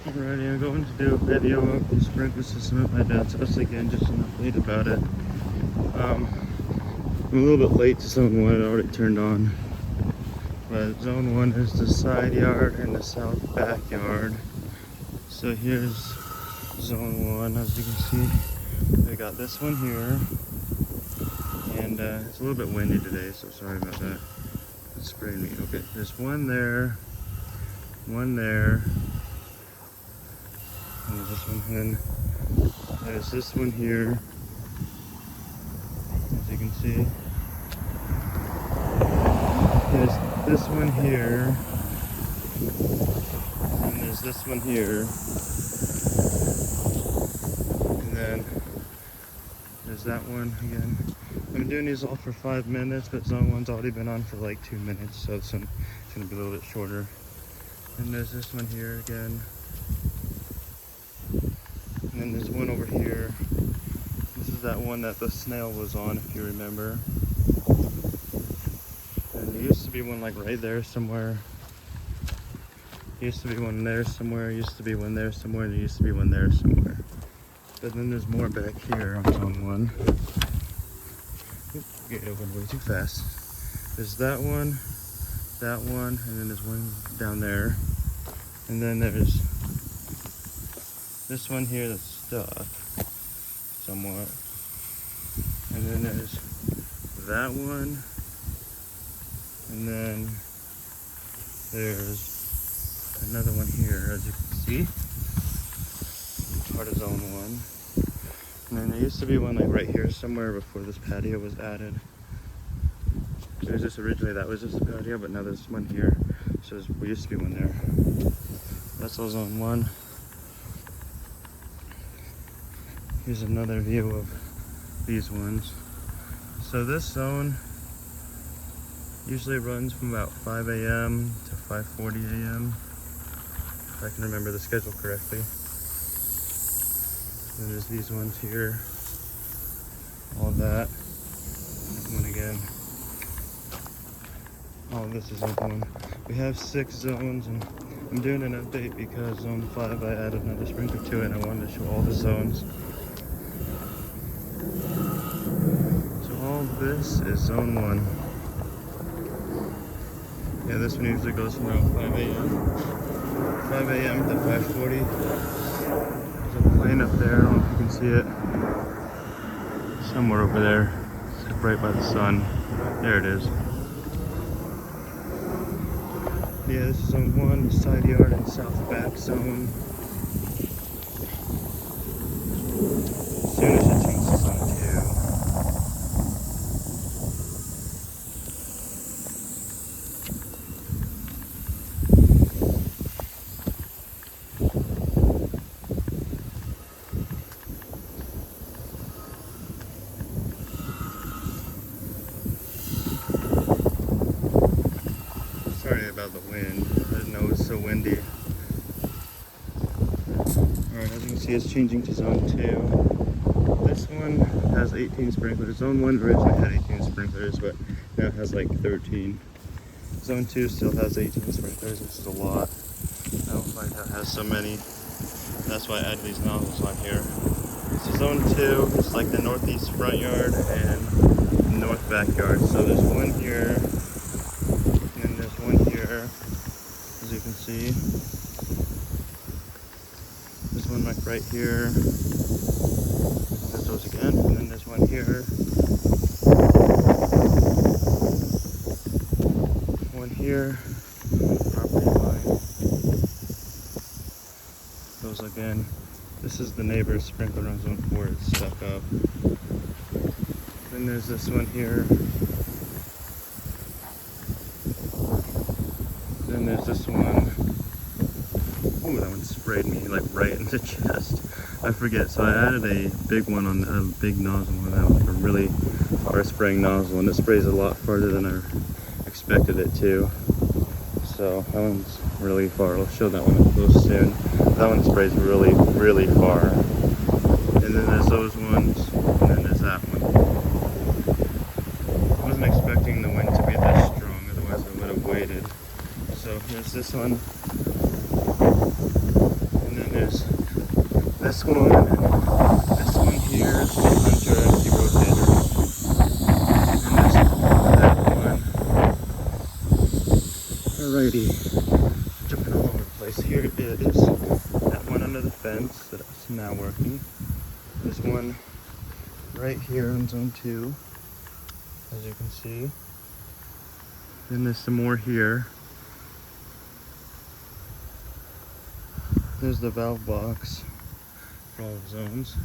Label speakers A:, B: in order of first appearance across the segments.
A: Alrighty, I'm going to do a video of the sprinkler system at my dad's house again, just an update about it. I'm a little bit late to zone 1, it already turned on. But zone 1 is the side yard and the south backyard. So here's zone 1, as you can see. We got this one here. And it's a little bit windy today, so sorry about that. It's spraying me. Okay, there's one there. One there. And there's this one, and there's this one here, as you can see. There's this one here, and there's this one here, and then there's that one again. I'm doing these all for 5 minutes, but zone 1's already been on for like 2 minutes, so it's gonna be a little bit shorter. And there's this one here again. And then there's one over here. This is that one that the snail was on, if you remember. And there used to be one like right there somewhere. Used to be one there somewhere, used to be one there somewhere, and there used to be one there somewhere. But then there's more back here on zone 1. Oops, get it open way too fast. There's that one, and then there's one down there. And then there's this one here that's stuck somewhat. And then there's that one. And then there's another one here, as you can see. Part of zone 1. And then there used to be one like right here somewhere before this patio was added. It was just originally, that was just a patio, but now there's one here. So there used to be one there. That's all zone 1. Here's another view of these ones. So this zone usually runs from about 5 a.m. to 5:40 a.m. if I can remember the schedule correctly. Then there's these ones here. All that. One again. All this is zone 1. We have 6 zones, and I'm doing an update because zone 5 I added another sprinkler to it, and I wanted to show all the zones. This is zone 1. Yeah, this one usually goes from around 5 a.m. 5 a.m. to 5:40. There's a plane up there, I don't know if you can see it. Somewhere over there. It's right by the sun. There it is. Yeah, this is zone 1, the side yard and south back zone. As soon as it changes to zone 2. Sorry about the wind. I didn't know it was so windy. Alright, as you can see, it's changing to zone 2. This one has 18 sprinklers. Zone 1 originally had 18 sprinklers, but now it has like 13. Zone 2 still has 18 sprinklers, which is a lot. I don't like how it has so many. That's why I added these nozzles on here. So zone 2 is like the northeast front yard and north backyard. So there's one here. And there's one here, as you can see. There's one like right here. There's those again, and then there's one here. One here. Property line. Those again. This is the neighbor's sprinkler on zone 4. It's stuck up. Then there's this one here. Then there's this one. Ooh, that one sprayed me like right in the chest. I forget. So I added a big one on a big nozzle on that, like a really far spraying nozzle, and it sprays a lot farther than I expected it to. So that one's really far. I'll show that one up close soon. That one sprays really, really far. And then there's those ones, and then there's that one. I wasn't expecting the wind to be this strong, otherwise I would have waited. So here's this one. And this one here is the Hunter empty rotator. And that one. Alrighty. Jumping all over the place. Here it is. That one under the fence that's now working. There's one right here in zone 2, as you can see. Then there's some more here. There's the valve box for all the zones.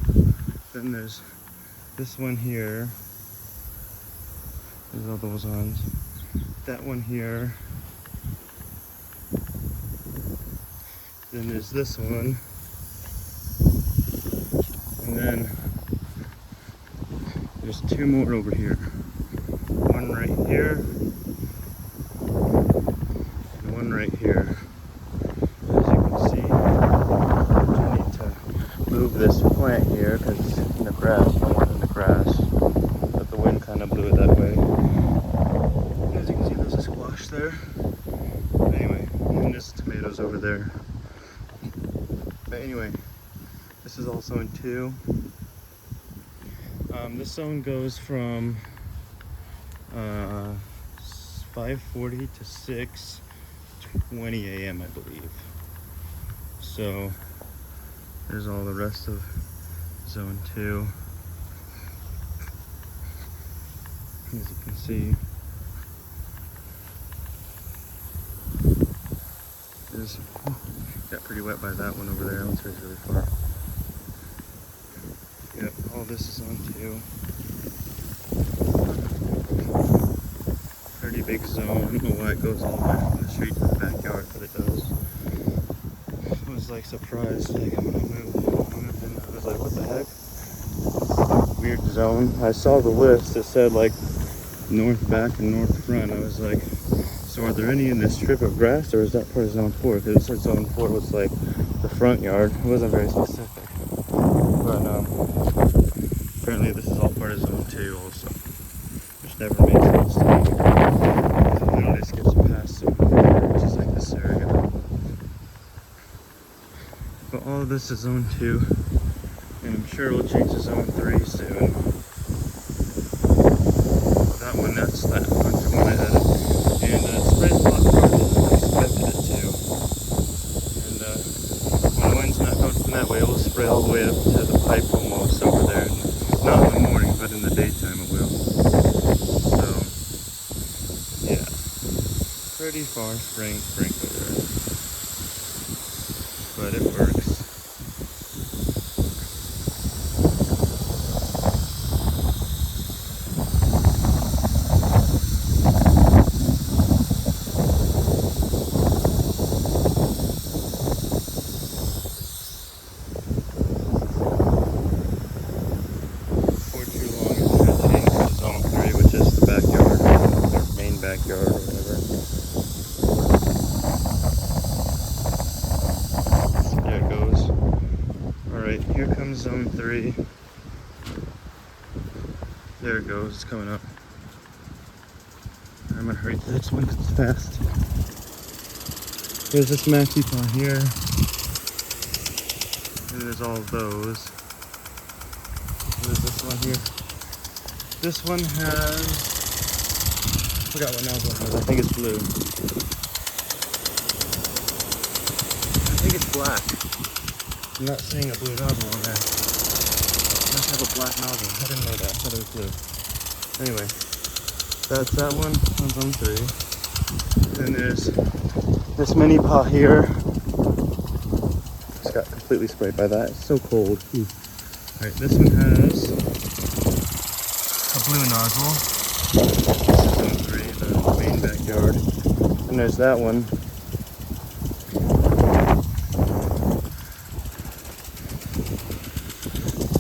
A: Then there's this one here. There's all those ones. That one here. Then there's this one. And then there's 2 more over here. One right here. And one right here. As you can see, I need to move this plant here because it's in the grass. No one's in the grass. But the wind kind of blew it that way. As you can see, there's a squash there. Anyway, and there's tomatoes over there. But anyway, this is all zone 2. This zone goes from 5:40 to 6:20 a.m. I believe. So there's all the rest of zone 2. As you can see, there's got pretty wet by that one over there. That one's really far. Yep, all this is on 2. Pretty big zone. I don't know why it goes all the way from the street to the backyard, but it does. I was like surprised, like when I moved in, I was like, what the heck? Weird zone. I saw the list. It said like north back and north front. I was like, so are there any in this strip of grass, or is that part of zone 4? Because it said zone 4 was like the front yard. It wasn't very specific. But apparently this is all part of zone 2 also. Which never makes sense to me. It literally skips past some which is like this area. But all of this is zone 2. And I'm sure we'll change to zone 3 soon. That one, that's that Hunter one I added. And it sprays a lot farther than I expected it to. And when the wind's not going that way, it will spray all the way up to the pipe almost over there. And not in the morning, but in the daytime it will. So, yeah. Pretty far spraying sprinkler there. But it works. Backyard or whatever. There it goes. Alright, here comes zone 3. There it goes, it's coming up. I'm gonna hurry to this one because it's fast. There's this maxi paw here. And there's all of those. There's this one here. This one has, I forgot what nozzle it has. I think it's blue. I think it's black. I'm not seeing a blue nozzle on there. It must have a black nozzle. I didn't know that. I thought it was blue. Anyway, that's that one on zone 3. Then there's this mini paw here. Just got completely sprayed by that. It's so cold. Alright, this one has a blue nozzle. Zone 3, the main backyard. And there's that one.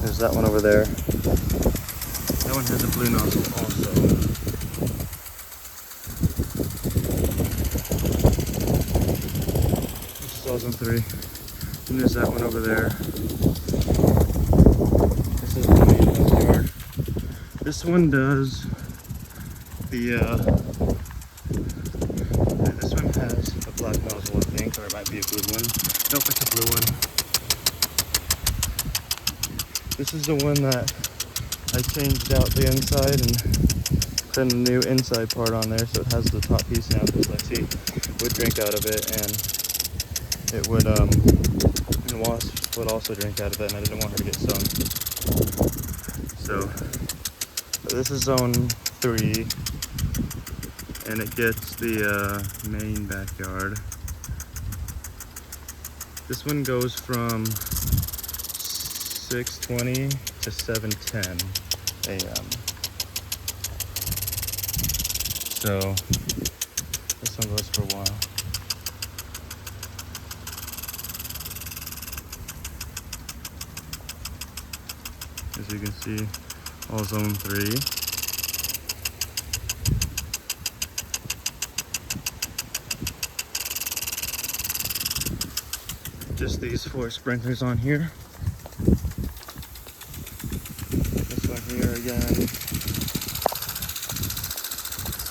A: There's that one over there. That one has a blue nozzle also. This is all zone 3. And there's that one over there. This is the main backyard. This one does the this one has a black nozzle, I think, or it might be a blue one. Nope, it's a blue one. This is the one that I changed out the inside and put a new inside part on there, so it has the top piece now, because Lexi would drink out of it, and it would and Wasp would also drink out of it, and I didn't want her to get stung. So this is zone 3, and it gets the main backyard. This one goes from 6:20 to 7:10 a.m. So this one goes for a while. As you can see, all zone 3. Just these 4 sprinklers on here. This one here again.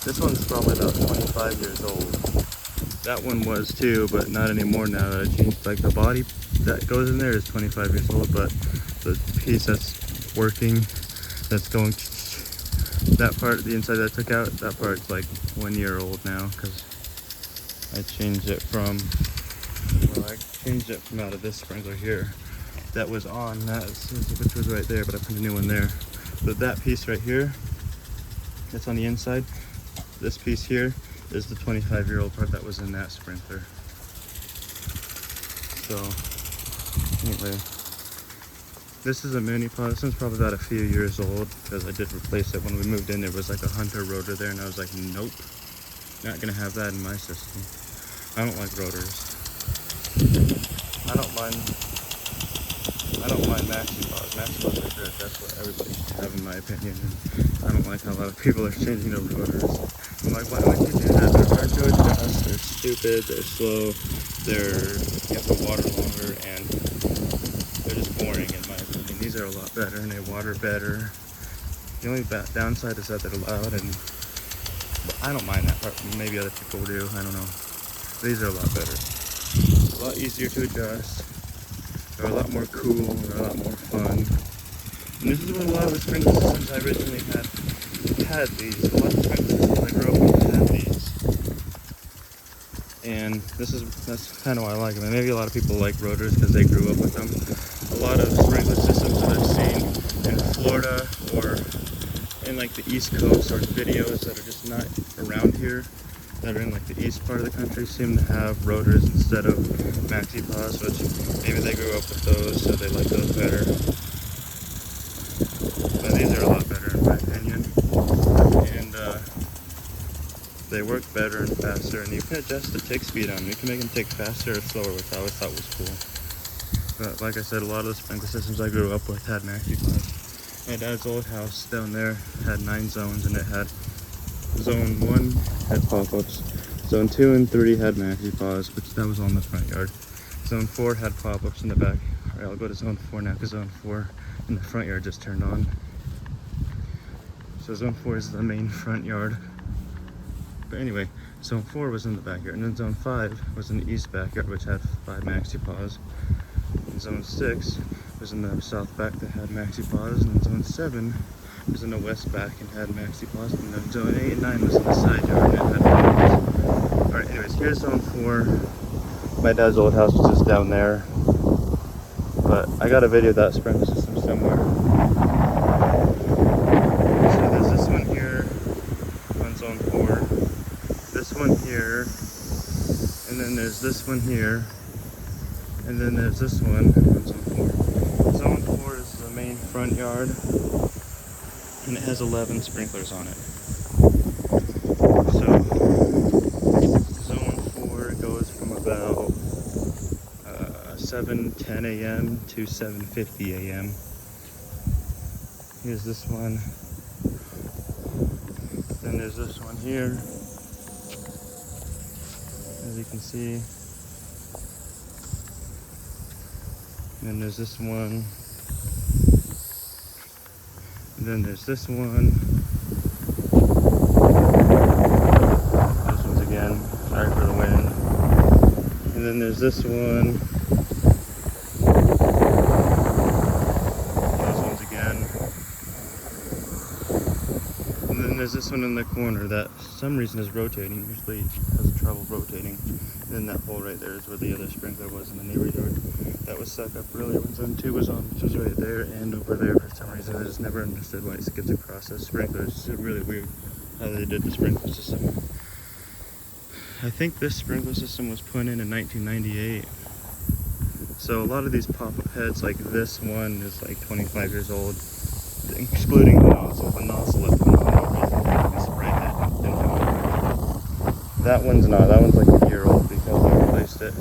A: This one's probably about 25 years old. That one was too, but not anymore now that I changed. Like the body that goes in there is 25 years old, but the piece that's working, that's going, that part, the inside that I took out, that part's like 1 year old now, because I changed it from, well, I changed it from out of this sprinkler here that was on that, which was right there, but I put a new one there. But that piece right here, that's on the inside. This piece here is the 25-year-old part that was in that sprinkler. So anyway, this is a mini pod. This one's probably about a few years old, because I did replace it when we moved in. There was like a Hunter rotor there, and I was like, nope, not gonna have that in my system. I don't like rotors. I don't mind maxi pods. Maxi pods are good. That's what everybody should have, in my opinion. And I don't like how a lot of people are changing to rotors. I'm like, why don't you do that? They're hard to adjust. They're stupid. They're slow. You have to water longer, and they're just boring, in my opinion. These are a lot better, and they water better. The only downside is that they're loud, and I don't mind that part. Maybe other people do. I don't know. These are a lot better. A lot easier to adjust. They're a lot more cool. They're a lot more fun. And this is what a lot of the sprinkler systems I originally had these. A lot of sprinkler systems I grew up with had these. And that's kind of why I like them. And maybe a lot of people like rotors because they grew up with them. A lot of sprinkler systems that I've seen in Florida or in like the East Coast, or videos that are just not around here, that are in like the east part of the country, seem to have rotors instead of maxi pods, which maybe they grew up with those, so they like those better. But these are a lot better in my opinion, and they work better and faster, and you can adjust the tick speed on them. You can make them tick faster or slower, which I always thought was cool. But like I said, a lot of the sprinkler systems I grew up with had maxi pods. My dad's old house down there had 9 zones, and it had zone 1 had pop-ups, zone 2 and 3 had maxi pods, which that was on the front yard. Zone 4 had pop-ups in the back. All right, I'll go to zone 4 now, because zone 4 in the front yard just turned on. So zone 4 is the main front yard. But anyway, zone 4 was in the backyard, and then zone 5 was in the east backyard, which had 5 maxi pods. And zone 6 was in the south back that had maxi pods, and then zone 7 was in the west back and had maxi pods, and then zone 8 and 9 was in the side yard and it had pods. Alright, anyways, here's zone 4. My dad's old house was just down there, but I got a video of that sprinkler system somewhere. So there's this one here on zone 4, this one here, and then there's this one here, and then there's this one on zone 4. Zone 4 is the main front yard, and it has 11 sprinklers on it. So zone 4 goes from about 7:10 a.m. to 7:50 a.m. Here's this one. Then there's this one here, as you can see. And then there's this one. And then there's this one. This one's again. Sorry for the wind. And then there's this one. Those this one in the corner that for some reason is rotating. Usually has trouble rotating. And then that hole right there is where the other sprinkler was in the neighbor yard. That was stuck up earlier when zone 2 was on, which was right there and over there for some reason. I just never understood why it skips across those sprinklers. It's really weird how they did the sprinkler system. I think this sprinkler system was put in 1998. So a lot of these pop-up heads, like this one is like 25 years old, excluding the nozzle. The nozzle is phenomenal. Spray head didn't have it. That one's not. That one's like a year old because I replaced it.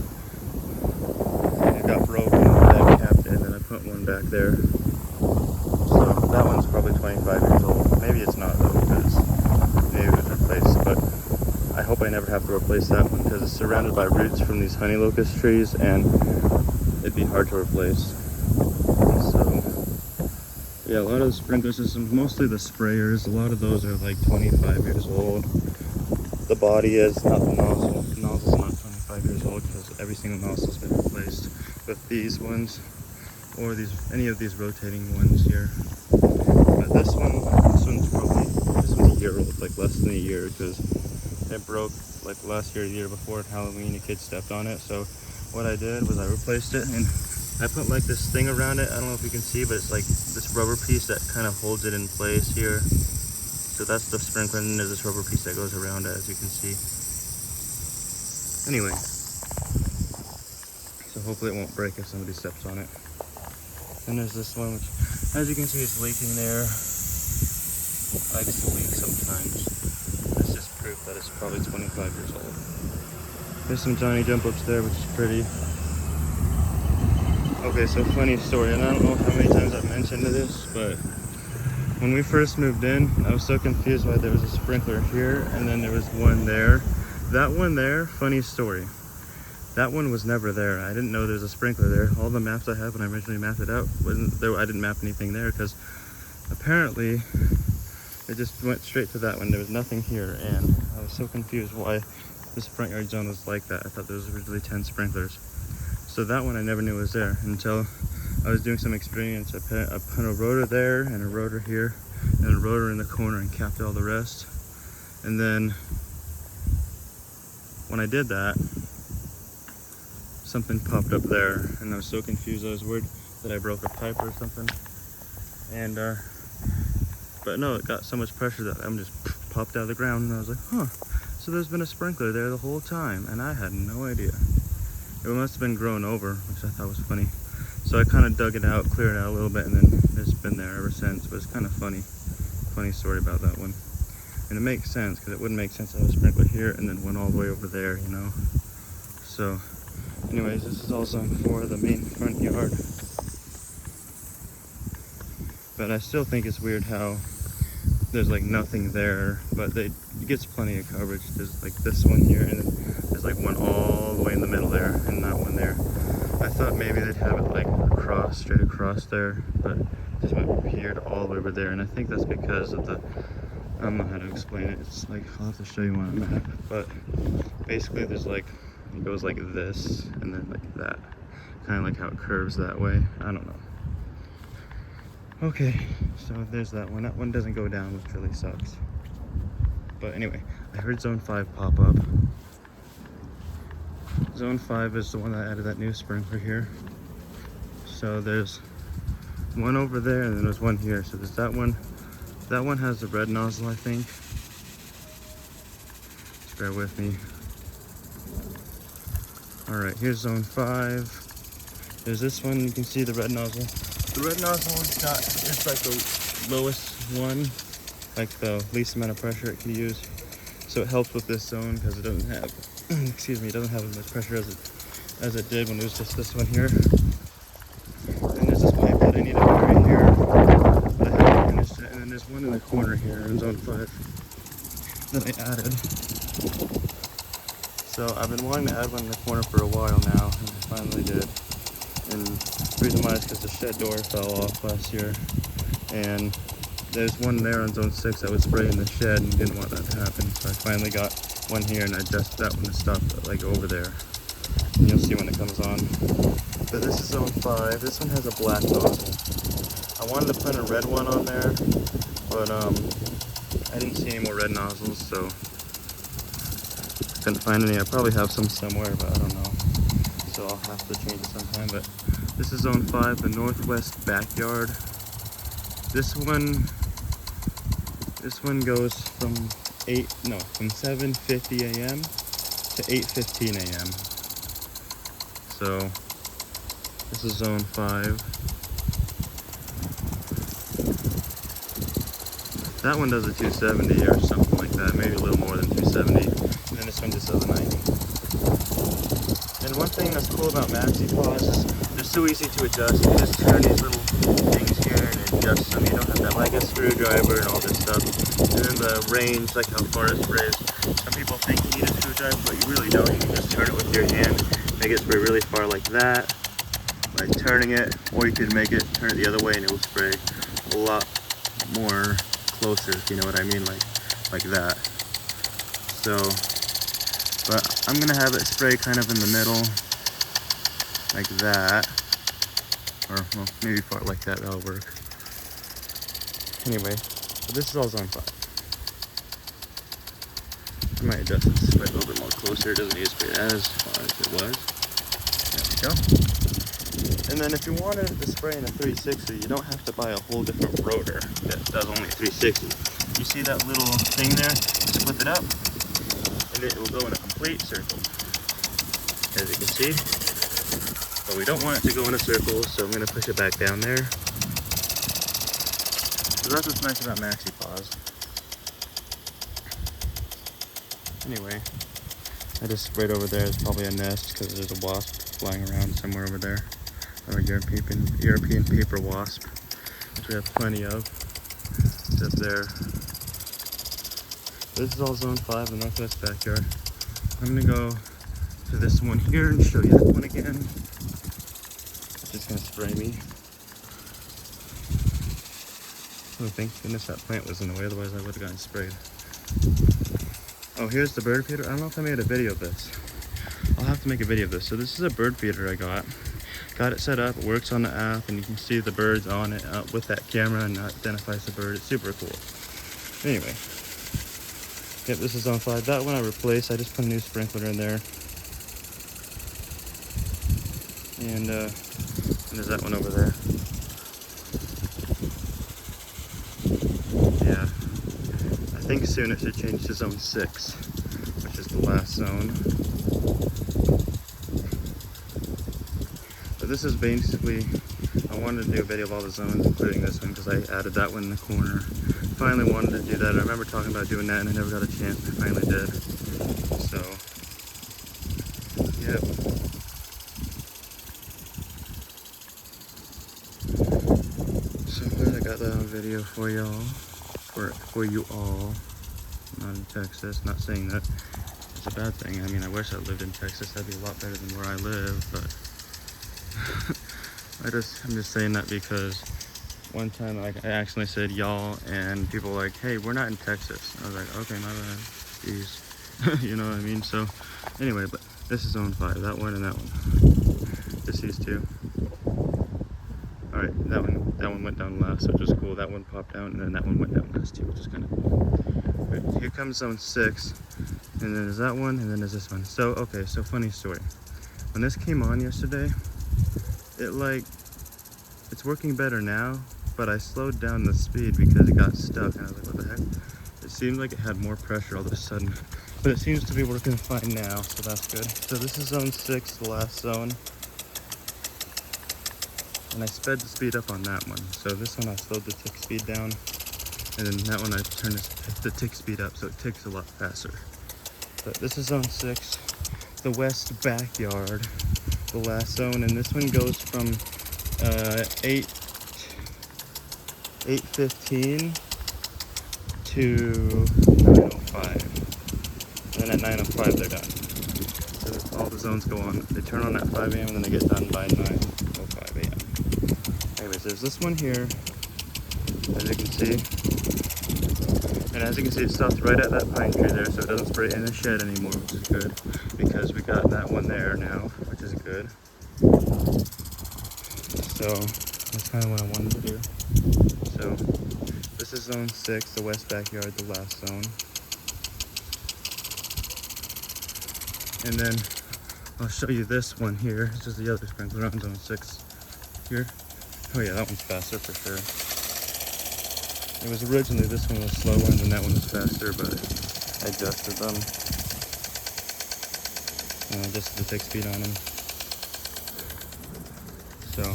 A: It got broken, that capped it, and then I put one back there. So that one's probably 25 years old. Maybe it's not though, because maybe it was replaced, but I hope I never have to replace that one because it's surrounded by roots from these honey locust trees and it'd be hard to replace. So yeah, a lot of the sprinkler systems, mostly the sprayers, a lot of those are like 25 years old. The body is, not the nozzle. The nozzle's not 25 years old because every single nozzle's been replaced. But these ones, or any of these rotating ones here. But this one's a year old, like less than a year, because it broke like last year, the year before at Halloween. A kid stepped on it. So what I did was I replaced it and I put like this thing around it. I don't know if you can see, but it's like this rubber piece that kind of holds it in place here. So that's the sprinkler, and there's this rubber piece that goes around it, as you can see. Anyway, so hopefully it won't break if somebody steps on it. Then there's this one, which, as you can see, it's leaking there. It likes to leak sometimes. That's just proof that it's probably 25 years old. There's some Johnny jump ups there, which is pretty. Okay, so funny story, and I don't know how many times I've mentioned this, but when we first moved in, I was so confused why there was a sprinkler here and then there was one there. That one there, funny story. That one was never there. I didn't know there was a sprinkler there. All the maps I had when I originally mapped it out wasn't there. I didn't map anything there because apparently it just went straight to that one. There was nothing here, and I was so confused why this front yard zone was like that. I thought there was originally 10 sprinklers. So that one I never knew was there until I was doing some experience. I put a rotor there and a rotor here and a rotor in the corner and capped all the rest. And then when I did that, something popped up there and I was so confused. I was worried that I broke a pipe or something. And but no, it got so much pressure that I'm just popped out of the ground, and I was like, huh, so there's been a sprinkler there the whole time, and I had no idea. It must have been grown over, which I thought was funny. So I kind of dug it out, cleared it out a little bit, and then it's been there ever since. But it's kind of funny story about that one. And it makes sense, because it wouldn't make sense to have a sprinkler here and then one all the way over there, you know. So anyways, this is all zone 4, the main front yard. But I still think it's weird how there's like nothing there, but it gets plenty of coverage. There's like this one here, and then there's like one all the way in the middle there, and that one there. I thought maybe they'd have it like across, straight across there, but it just went here to all the way over there, and I think that's because of the, I don't know how to explain it. It's like, I'll have to show you on a map, but basically there's like, it goes like this, and then like that. Kind of like how it curves that way. I don't know. Okay, so there's that one. That one doesn't go down, which really sucks. But anyway, I heard zone 5 pop up. Zone 5 is the one that added that new sprinkler here. So there's one over there, and then there's one here. So there's that one. That one has the red nozzle, I think. Just bear with me. All right, here's zone 5. There's this one. You can see the red nozzle. The red nozzle it's like the lowest one, like the least amount of pressure it can use. So it helps with this zone because it doesn't have, excuse me, it doesn't have as much pressure as it did when it was just this one here. And there's this pipe that I need to bury here, but I haven't finished it. And then there's one in the corner here in zone 5 that I added. So I've been wanting to add one in the corner for a while now, and I finally did. And the reason why is because the shed door fell off last year, and there's one there on zone 6 that would spray in the shed, and didn't want that to happen. So I finally got one here, and I adjusted that one to stop like over there. And you'll see when it comes on. But this is zone 5. This one has a black nozzle. I wanted to put a red one on there, but I didn't see any more red nozzles, so couldn't find any. I probably have some somewhere, but I don't know. So I'll have to change it sometime. But this is zone 5, the northwest backyard. This one goes from 7:50 a.m. to 8:15 a.m. So this is zone 5. That one does a 270 or something like that, maybe a little more than 270. And then this one just does a 90. And one thing that's cool about MaxiPaws is they're so easy to adjust. You can just turn these little things here and adjust them. You don't have to have like a screwdriver and all this stuff. And then the range, like how far it sprays. Some people think you need a screwdriver, but you really don't. You can just turn it with your hand, make it spray really far like that, by turning it, or you could make it turn it the other way and it will spray a lot more closer, if you know what I mean, like that. So, but I'm gonna have it spray kind of in the middle, like that, or well, maybe far like that. That'll work. Anyway, so this is all zone 5. I might adjust this spray a little bit more closer. It doesn't need to spray as far as it was. There we go. And then if you wanted to spray in a 360, you don't have to buy a whole different rotor that does only 360. You see that little thing there? Just flip it up, and it will go in a complete circle, as you can see. But we don't want it to go in a circle, so I'm going to push it back down there. So that's what's nice about MaxiPaws. Anyway, I just sprayed over there. It's probably a nest because there's a wasp flying around somewhere over there. Or European paper wasp, which we have plenty of. It's up there. This is all zone 5, the northwest backyard. I'm gonna go to this one here and show you that one again. It's just gonna spray me. Oh, thank goodness that plant was in the way, otherwise I would have gotten sprayed. Oh, here's the bird feeder. I don't know if I made a video of this. I'll have to make a video of this. So this is a bird feeder I got. Got it set up, it works on the app, and you can see the birds on it with that camera, and that identifies the bird. It's super cool. Anyway, yep, this is zone 5. That one I replaced. I just put a new sprinkler in there. And there's that one over there. Yeah, I think soon it should change to zone 6, which is the last zone. This is basically, I wanted to do a video of all the zones, including this one, because I added that one in the corner. Finally wanted to do that. I remember talking about doing that, and I never got a chance. I finally did. So, yep. So I'm glad I got that on video for y'all, for you all. Not in Texas. Not saying that it's a bad thing. I mean, I wish I lived in Texas. That'd be a lot better than where I live, but. I'm just saying that because one time I accidentally said y'all, and people were like, hey, we're not in Texas. I was like, okay, my bad. Jeez. You know what I mean? So anyway, but this is zone 5, that one and that one. Just these two. Alright, that one went down last, which is cool. That one popped down, and then that one went down last too, which is kind of cool. But here comes zone 6, and then there's that one, and then there's this one. So, okay, so funny story. When this came on yesterday, it's working better now, but I slowed down the speed because it got stuck, and I was like, what the heck? It seemed like it had more pressure all of a sudden, but it seems to be working fine now, so that's good. So this is zone 6, the last zone, and I sped the speed up on that one. So this one I slowed the tick speed down, and then that one I turned the tick speed up, so it ticks a lot faster. But this is zone 6, the west backyard, the last zone, and this one goes from 8:15 to 9:05, and then at 9:05 they're done. So all the zones go on. They turn on at 5 a.m. and then they get done by 9:05 a.m. Anyways, there's this one here, as you can see, and as you can see, it stops right at that pine tree there, so it doesn't spray in the shed anymore, which is good, because we got that one there now, which is good. So that's kind of what I wanted to do. So This is zone 6, the west backyard, the last zone. And then I'll show you this one here. This is the other sprinkler on zone 6 here. Oh yeah, that one's faster for sure. It was originally, this one was slower and then that one was faster, but I adjusted them. Just the fixed speed on them. So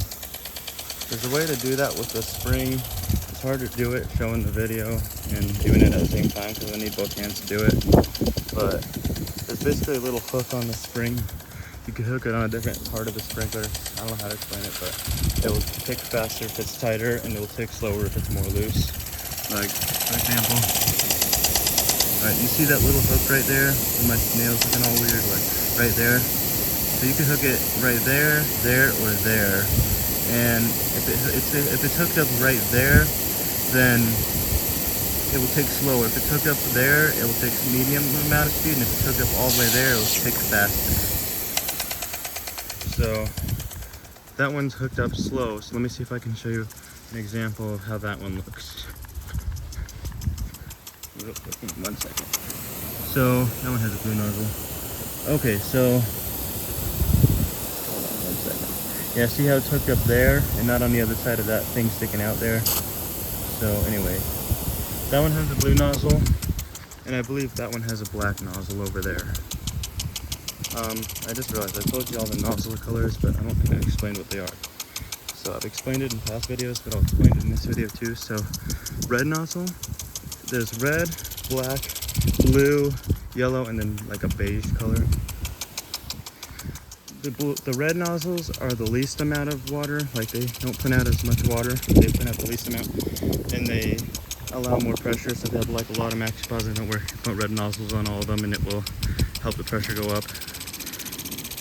A: there's a way to do that with the spring. It's hard to do it showing the video and doing it at the same time because I need both hands to do it. But there's basically a little hook on the spring. You can hook it on a different part of the sprinkler. I don't know how to explain it, but it will tick faster if it's tighter and it will tick slower if it's more loose. Like, for example, alright, you see that little hook right there? And my nails looking all weird, like right there. So you can hook it right there, there, or there. And if it's hooked up right there, then it will tick slower. If it's hooked up there, it will take medium amount of speed, and if it's hooked up all the way there, it will tick faster. So that one's hooked up slow. So let me see if I can show you an example of how that one looks. Real quick, 1 second. So that one has a blue nozzle. Okay, so hold on 1 second. Yeah, see how it's hooked up there and not on the other side of that thing sticking out there? So anyway, that one has a blue nozzle, and I believe that one has a black nozzle over there. I just realized I told you all the nozzle colors, but I don't think I explained what they are. So I've explained it in past videos, but I'll explain it in this video too. So red nozzle, there's red, black, blue, yellow, and then like a beige color. The red nozzles are the least amount of water, like they don't put out as much water, they put out the least amount, and they allow more pressure, so they have like a lot of maxi pods. Don't worry, put red nozzles on all of them and it will help the pressure go up.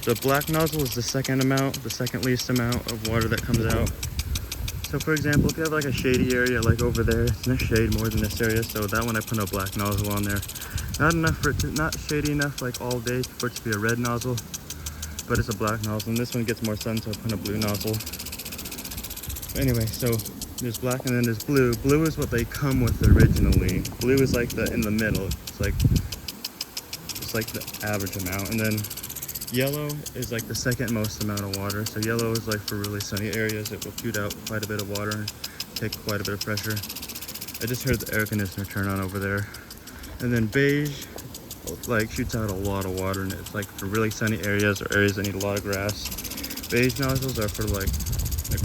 A: The black nozzle is the second least amount of water that comes out. So for example, if you have like a shady area like over there, it's no shade more than this area, so that one I put a black nozzle on there. Not enough for it to, not shady enough like all day for it to be a red nozzle, but it's a black nozzle, and this one gets more sun, so I put a blue nozzle. Anyway, so there's black and then there's blue. Blue is what they come with originally. Blue is like the in the middle. It's like the average amount, and then yellow is like the second most amount of water. So yellow is like for really sunny areas. It will shoot out quite a bit of water and take quite a bit of pressure. I just heard the air conditioner turn on over there. And then beige like shoots out a lot of water, and it's like for really sunny areas or areas that need a lot of grass. Beige nozzles are for like they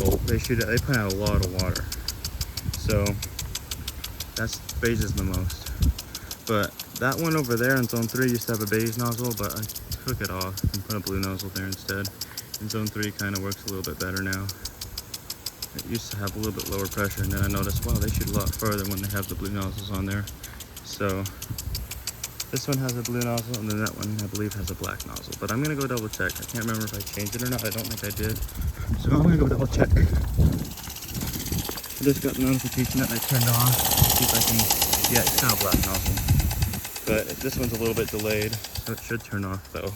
A: put out a lot of water. So that's beige is the most. But that one over there in zone 3 used to have a beige nozzle, but I took it off and put a blue nozzle there instead. And zone 3 kind of works a little bit better now. It used to have a little bit lower pressure, and then I noticed, wow, they shoot a lot further when they have the blue nozzles on there. So this one has a blue nozzle, and then that one I believe has a black nozzle. But I'm gonna go double check. I can't remember if I changed it or not. I don't think I did. So I'm gonna go double check. I just got a notification that I turned on. See if I can, yeah, it's got a black nozzle. But this one's a little bit delayed, so it should turn off though.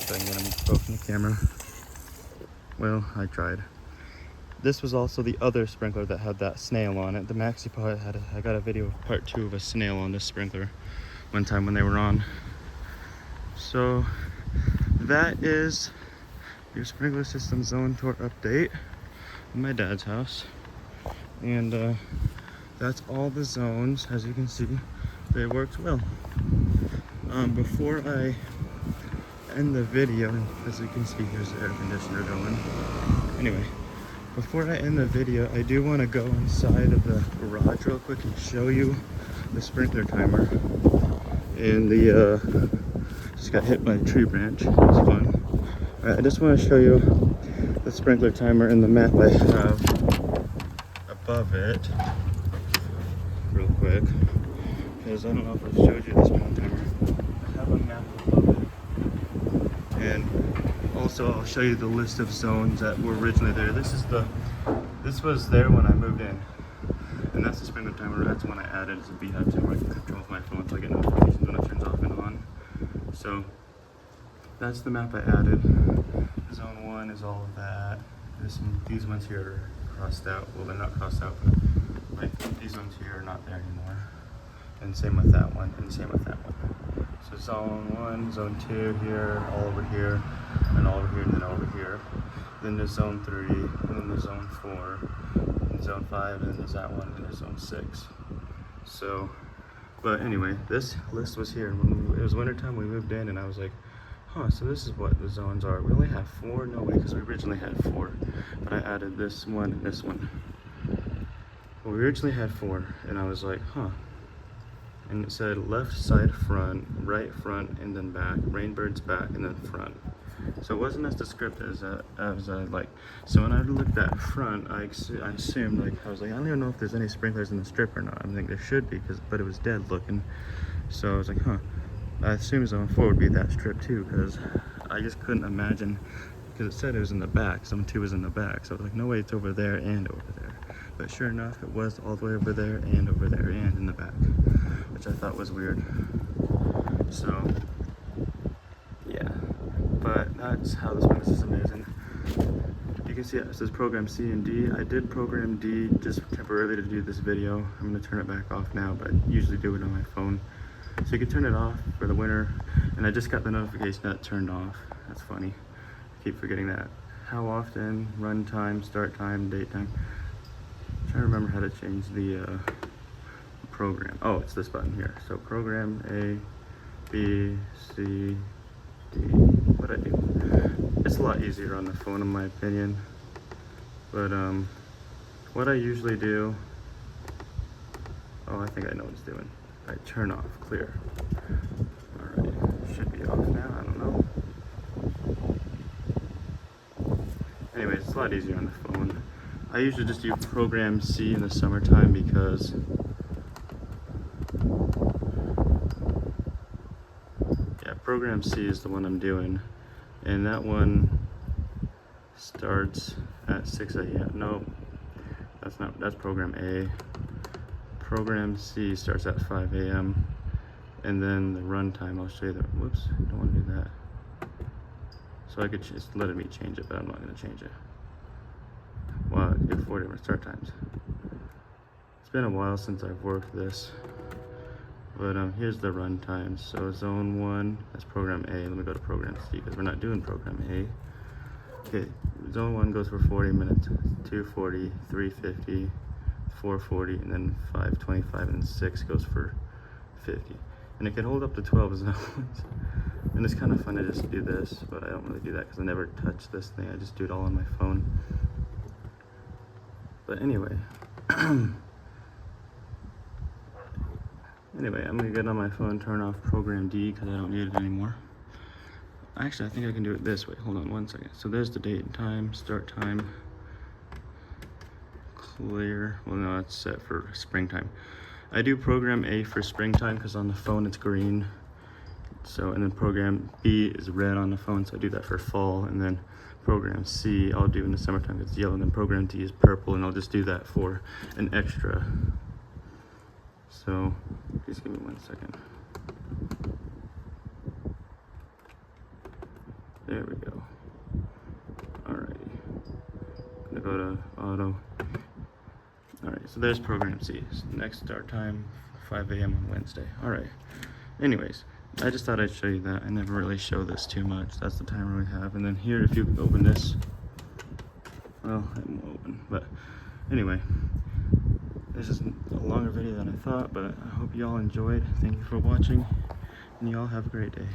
A: If I can get them both in the camera. Well, I tried. This was also the other sprinkler that had that snail on it. The maxi pod had I got a video of part 2 of a snail on this sprinkler one time when they were on. So that is your sprinkler system zone tour update in my dad's house. And that's all the zones. As you can see, they worked well. Before I end the video, as you can see, here's the air conditioner going. Anyway, before I end the video, I do want to go inside of the garage real quick and show you the sprinkler timer. And the just got hit by a tree branch. It was fun. Alright, I just want to show you the sprinkler timer and the map I have above it real quick, because I don't know if I've showed you the sprinkler timer. I have a map above it, and also I'll show you the list of zones that were originally there. This was there when I moved in, and that's the sprinkler timer. That's when I added as a beehive timer. I can control my phone so I get notifications when it turns off and on. So that's the map I added. Zone 1 is all of that. These ones here are crossed out. Well, they're not crossed out, but like these ones here are not there anymore. And same with that one, and same with that one. So zone 1, zone 2 here, all over here, and all over here, and then over here. Then there's zone 3, and then there's zone 4, and zone 5, and then there's that one, and there's zone 6. So, but anyway, this list was here. When it was wintertime, we moved in, and I was like, huh, so this is what the zones are. We only have 4? No way, because we originally had 4. But I added this one and this one. Well, we originally had 4, and I was like, huh. And it said left side front, right front, and then back. Rainbird's back, and then front. So it wasn't as descriptive as I like. So when I looked at front, I assumed, like, I was like, I don't even know if there's any sprinklers in the strip or not. I think there should be, but it was dead looking. So I was like, huh. I assumed zone 4 would be that strip too, because I just couldn't imagine, because it said it was in the back. Zone 2 was in the back. So I was like, no way, it's over there and over there. But sure enough, it was all the way over there and in the back, which I thought was weird. So, yeah. But that's how this window system is. And you can see it says program C and D. I did program D just temporarily to do this video. I'm going to turn it back off now, but I usually do it on my phone. So you can turn it off for the winter. And I just got the notification that it turned off. That's funny. I keep forgetting that. How often, run time, start time, date time. I'm trying to remember how to change the program. Oh, it's this button here. So program A, B, C, D. What I do? It's a lot easier on the phone in my opinion. But what I usually do, oh, I think I know what it's doing. I turn off, clear. All right, should be off now, I don't know. Anyways, it's a lot easier on the phone. I usually just do program C in the summertime because program C is the one I'm doing, and that one starts at 6 a.m. No, that's program A. Program C starts at 5 a.m. and then the runtime, I'll show you that. Whoops, don't want to do that. So I could just let me change it, but I'm not going to change it. Wow, I can do 4 different start times. It's been a while since I've worked this. But here's the run times. So zone 1, that's program A. Let me go to program C because we're not doing program A. Okay, zone 1 goes for 40 minutes, 240, 350, 440, and then 525, and then 6 goes for 50. And it can hold up to 12 zones. And it's kind of fun to just do this, but I don't really do that because I never touch this thing. I just do it all on my phone. But anyway. Anyway, I'm gonna get on my phone, turn off program D because I don't need it anymore. Actually, I think I can do it this way. Hold on one second. So there's the date and time, start time, clear. Well, no, it's set for springtime. I do program A for springtime because on the phone it's green. So, and then program B is red on the phone, so I do that for fall. And then program C I'll do in the summertime because it's yellow. And then program D is purple, and I'll just do that for an extra. So, just give me 1 second. There we go. Alrighty. Gonna go to auto. Alright, so there's program C. Next start time, 5 a.m. on Wednesday. Alright. Anyways, I just thought I'd show you that. I never really show this too much. That's the timer we have. And then here, if you open this, well, it won't open. But anyway. This is a longer video than I thought, but I hope you all enjoyed. Thank you for watching, and you all have a great day.